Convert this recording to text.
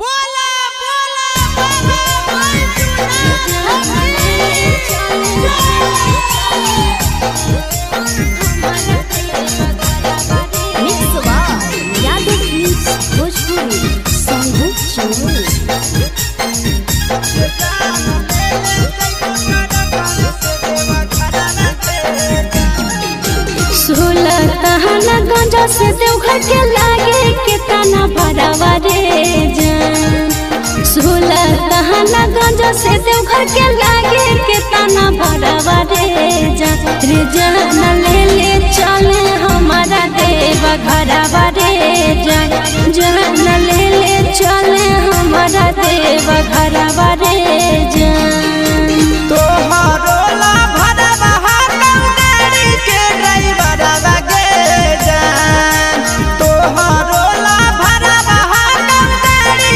बोला बोला गंजा से देवघर के लागे के तना भरावा रे जान। 16 तहना गंजा से देवघर के लागे के तना भरावा रे जान। रे जान ले चले हमारा देवा घरावा रे जान। जान ले चले हमारा देवा घरावा